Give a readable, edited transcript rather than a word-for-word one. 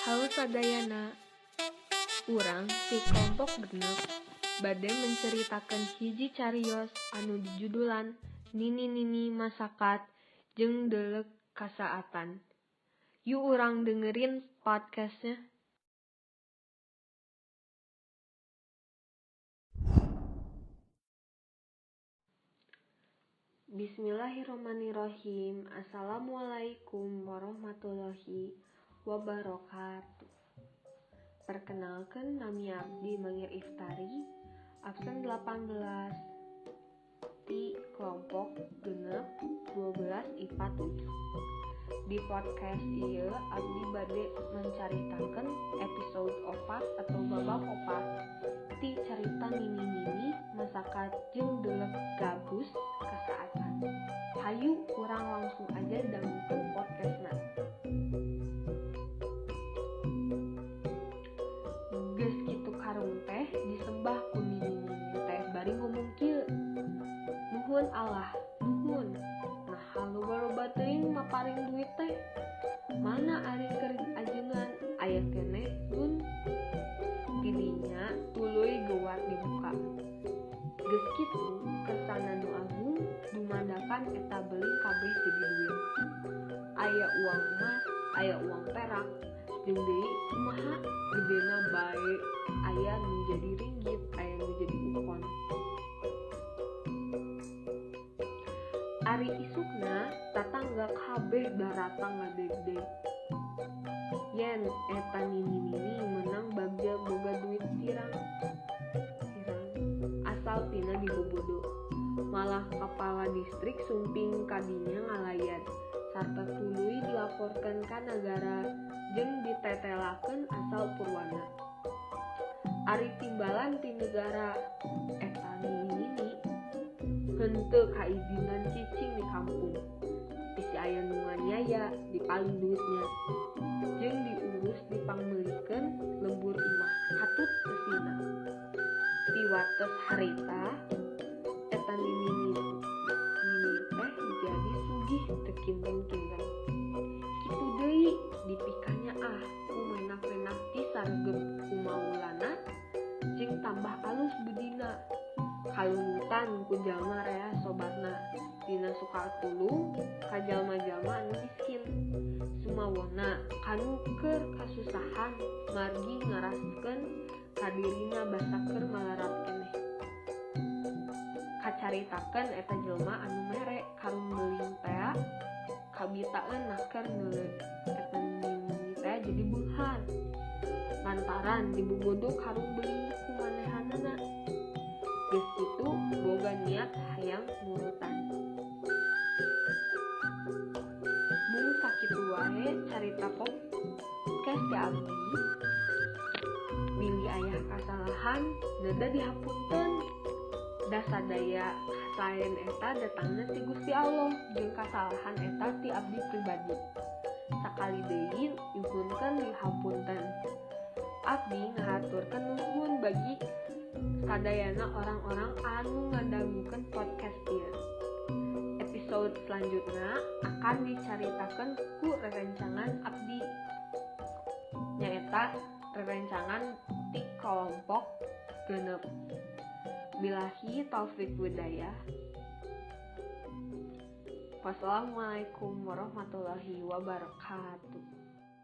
Halo sadayana, urang ti kelompok genep bade menceritakan hiji cariyos anu dijudulan Nini Masakat jeung Deuleuh Kasaatan. Yuk urang dengerin podcastnya. Bismillahirrahmanirrahim. Assalamualaikum warahmatullahi wabarakatuh. Perkenalkan, nami abdi Mangir Iftari, absen 18 di kelompok genep 12 IPA 7. Di podcast ieu abdi bade mencaritakeun episode 4 atau babak 4 ti carita Nini Masakat jeung Deuleuh Gabus Kasaatan. Hayu urang langsung aja dangukeun podcastna. Geus kitu karung teh disembah ku Nini teh bari ngomong kieu. Nuhun Allah, nuhun. Nah loba-loba teuing maparing duit teh. Mana ari keur ajengan aya keneh Dun. Tidinya tuluy gewat dibuka. Geus kitu kersana nu agung dumandakan eta beuling kabeh jadi duit. Aya uang emas, aya uang perak, jeung deui kumaha gedena bae aya nu jadi ringgit, aya nu jadi ukon. Ari isukna tatangga kabeh daratang ngadeg-deg. Yen eta Nini menang bagja boga duit sirang asal tina dibobodo. Malah kepala distrik sumping kadinya ngalayan sarta tuluy dilaporkeun ka nagara jeung ditetelakeun asal purwana. Ari timbalan ti negara eta Nini henteu kaizinan cicing di kampung. Bisi aya nu nganiaya dipaling duitnya jeung diurus dipangmeulikeun lembur imah katut kesina. Ti wates harita eta Nini teh jadi sugih teu kinten-kinten. Kitu deui dipikanya ku menak-menak ti sargep kumaulana jeung tambah alus budina. Kalulutan ku jalma rea sobarna dina Sukatulung ka jalma-jalma anu miskin. Sumawona kanu keur kasusahan margi ngaraskeun ka dirina basa keur malarat keneh. Kacaritakeun eta jelma anu mere karung beuling tea kabitaeun naker neuleud eta Nini teh jadi beunghar lantaran dibogodo karung beuling ku manehanana. Geus kitu boga niat hayang nurutan. Mung sakitu wae carita podcast ti abdi. Bili aya kasalahan nada dihapunten. Da sadaya saen eta datangna ti Gusti Allah jeung kasalahan eta ti abdi pribadi. Sakali deui nyuhunkeun dihapunten. Abdi ngahaturkeun nuhun bagi sadayana orang-orang anu ngadangukeun podcast ieu. Episode selanjutnya akan dicaritakeun ku rerencangan abdi. Nyaeta rerencangan ti kelompok genep. Billahi taufik hidayah. Wassalamualaikum warahmatullahi wabarakatuh.